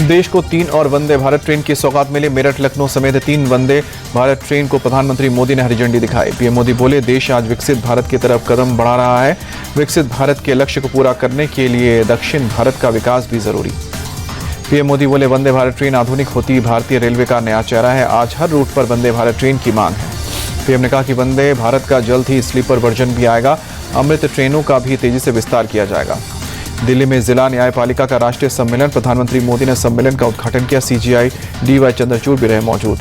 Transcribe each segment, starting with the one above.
देश को 3 और वंदे भारत ट्रेन की सौगात मिली। मेरठ लखनऊ समेत 3 वंदे भारत ट्रेन को प्रधानमंत्री मोदी ने हरी झंडी दिखाई। पीएम मोदी बोले, देश आज विकसित भारत की तरफ कदम बढ़ा रहा है। विकसित भारत के लक्ष्य को पूरा करने के लिए दक्षिण भारत का विकास भी जरूरी। पीएम मोदी बोले, वंदे भारत ट्रेन आधुनिक होती भारतीय रेलवे का नया चेहरा है। आज हर रूट पर वंदे भारत ट्रेन की मांग है। पीएम ने कहा कि वंदे भारत का जल्द ही स्लीपर वर्जन भी आएगा। अमृत ट्रेनों का भी तेजी से विस्तार किया जाएगा। दिल्ली में जिला न्यायपालिका का राष्ट्रीय सम्मेलन, प्रधानमंत्री मोदी ने सम्मेलन का उद्घाटन किया। सीजीआई डीवाई चंद्रचूड़ भी रहे मौजूद।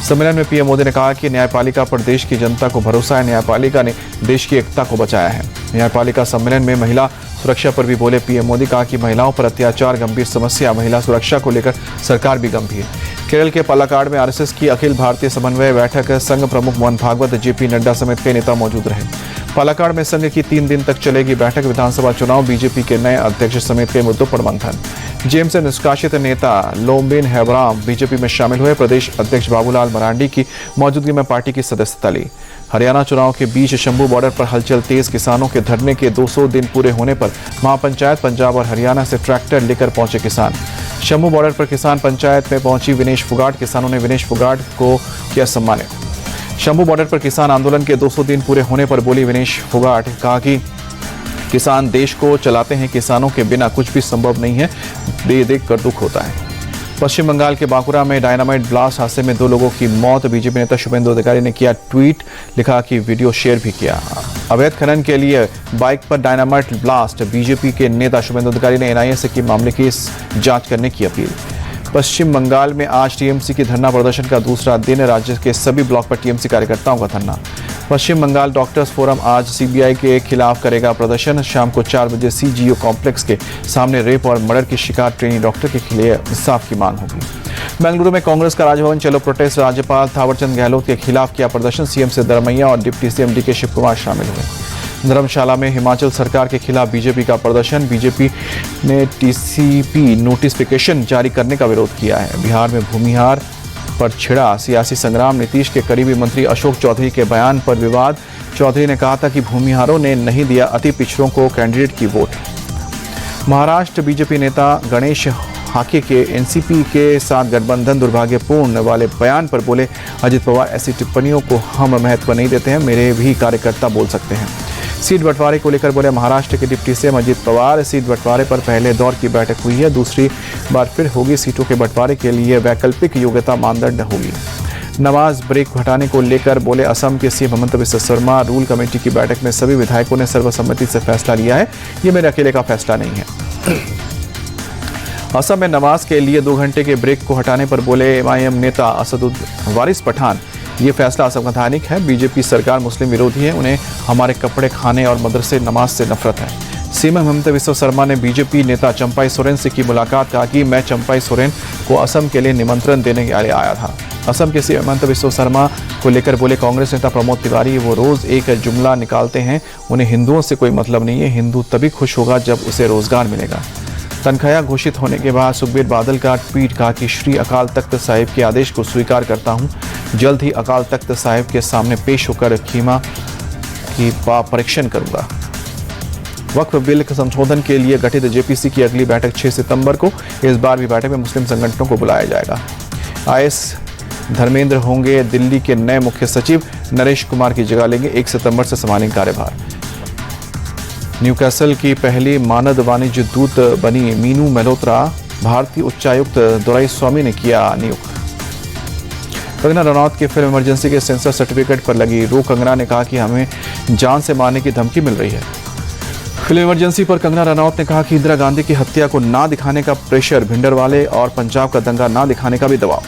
सम्मेलन में पीएम मोदी ने कहा कि न्यायपालिका पर देश की जनता को भरोसा है। न्यायपालिका ने देश की एकता को बचाया है। न्यायपालिका सम्मेलन में महिला सुरक्षा पर भी बोले पीएम मोदी। कहा कि महिलाओं पर अत्याचार गंभीर समस्या, महिला सुरक्षा को लेकर सरकार भी गंभीर। केरल के पालक्काड में आरएसएस की अखिल भारतीय समन्वय बैठक, संघ प्रमुख मोहन भागवत, जेपी नड्डा समेत कई नेता मौजूद रहे। पालक्काड में संघ की 3 दिन तक चलेगी बैठक। विधानसभा चुनाव, बीजेपी के नए अध्यक्ष समेत कई मुद्दों पर मंथन। जेएम से निष्कासित नेता लोम्बिन हेब्राम बीजेपी में शामिल हुए। प्रदेश अध्यक्ष बाबूलाल मरांडी की मौजूदगी में पार्टी की सदस्यता ली। हरियाणा चुनाव के बीच शंभू बॉर्डर पर हलचल तेज। किसानों के धरने के 200 दिन पूरे होने पर महापंचायत पंजाब और हरियाणा से ट्रैक्टर लेकर पहुंचे किसान। शंभू बॉर्डर पर किसान पंचायत में पहुंची विनेश फुगाट। किसानों ने विनेश फुगाट को किया सम्मानित। शंभू बॉर्डर पर किसान आंदोलन के 200 दिन पूरे होने पर बोली विनेश फुगाट। कहा कि किसान देश को चलाते हैं, किसानों के बिना कुछ भी संभव नहीं है। देख कर दुख होता है। पश्चिम बंगाल के बांकुरा में डायनामाइट ब्लास्ट हादसे में 2 लोगों की मौत। बीजेपी नेता शुभेंदु अधिकारी ने किया ट्वीट, लिखा कि वीडियो शेयर भी किया। अवैध खनन के लिए बाइक पर डायनामाइट ब्लास्ट। बीजेपी के नेता शुभेंदु अधिकारी ने एनआईए से की मामले की जांच करने की अपील। पश्चिम बंगाल में आज टीएमसी की धरना प्रदर्शन का दूसरा दिन। राज्य के सभी ब्लॉक पर टीएमसी कार्यकर्ताओं का धरना। पश्चिम बंगाल डॉक्टर्स फोरम आज सीबीआई के खिलाफ करेगा प्रदर्शन। शाम को 4 बजे सीजीओ कॉम्प्लेक्स के सामने रेप और मर्डर की शिकार ट्रेनी डॉक्टर के लिए इंसाफ की मांग होगी। बेंगलुरु में कांग्रेस का राजभवन चलो प्रोटेस्ट। राज्यपाल थावरचंद गहलोत के खिलाफ किया प्रदर्शन। सीएम सिद्धरमैया और deputy CM DK Shivakumar शामिल हुए। धर्मशाला में हिमाचल सरकार के खिलाफ बीजेपी का प्रदर्शन। बीजेपी ने टीसीपी नोटिफिकेशन जारी करने का विरोध किया है। बिहार में भूमिहार पर छिड़ा सियासी संग्राम। नीतीश के करीबी मंत्री अशोक चौधरी के बयान पर विवाद। चौधरी ने कहा था कि भूमिहारों ने नहीं दिया अति पिछड़ों को कैंडिडेट की वोट। महाराष्ट्र बीजेपी नेता गणेश हाके के एनसीपी के साथ गठबंधन दुर्भाग्यपूर्ण वाले बयान पर बोले, अजित पवार ऐसी टिप्पणियों को हम महत्व नहीं देते हैं, मेरे भी कार्यकर्ता बोल सकते हैं। सीट बंटवारे को लेकर बोले महाराष्ट्र के deputy CM Ajit Pawar. Seat बंटवारे पर पहले दौर की बैठक हुई है, दूसरी बार फिर होगी। सीटों के बंटवारे के लिए वैकल्पिक योग्यता मानदंड होगी। नमाज ब्रेक हटाने को लेकर बोले असम के CM Hemant Biswa Sharma. Rule committee की बैठक में सभी विधायकों ने सर्वसम्मति से फैसला लिया है, ये मेरे अकेले का फैसला नहीं है। असम में नमाज के लिए 2 घंटे के ब्रेक को हटाने पर बोले एमआईएम नेता असदुद्दीन पठान, ये फैसला असंवैधानिक है। बीजेपी सरकार मुस्लिम विरोधी है, उन्हें हमारे कपड़े, खाने और मदरसे नमाज से नफरत है। सीएम हेमंत बिस्वा शर्मा ने बीजेपी नेता चंपाई सोरेन से की मुलाकात। कहा कि मैं चंपाई सोरेन को असम के लिए निमंत्रण देने के लिए आया था। असम के सीएम हेमंत बिस्वा शर्मा को लेकर बोले कांग्रेस नेता प्रमोद तिवारी, वो रोज एक जुमला निकालते हैं, उन्हें हिंदुओं से कोई मतलब नहीं है। हिंदू तभी खुश होगा जब उसे रोजगार मिलेगा। तनख्वाह घोषित होने के बाद सुखबीर बादल का ट्वीट। कहा कि श्री अकाल तख्त साहिब के आदेश को स्वीकार करता हूं। जल्द ही अकाल तख्त साहिब के सामने पेश होकर खीमा की परीक्षण करूंगा। वक्फ बिल के संशोधन के लिए गठित जेपीसी की अगली बैठक 6 सितंबर को। इस बार भी बैठक में मुस्लिम संगठनों को बुलाया जाएगा। आईएएस धर्मेंद्र होंगे दिल्ली के नए मुख्य सचिव। नरेश कुमार की जगह लेंगे। 1 सितंबर से संभालेंगे कार्यभार। न्यूकैसल की पहली मानद वाणिज्य दूत बनी मीनू मल्होत्रा। भारतीय उच्चायुक्त दोराईस्वामी ने किया नियुक्त। कंगना रनौत की फिल्म इमरजेंसी के सेंसर सर्टिफिकेट पर लगी रोक। कंगना ने कहा कि हमें जान से मारने की धमकी मिल रही है। फिल्म इमरजेंसी पर कंगना रनौत ने कहा कि इंदिरा गांधी की हत्या को ना दिखाने का प्रेशर, भिंडरवाले और पंजाब का दंगा ना दिखाने का भी दबाव।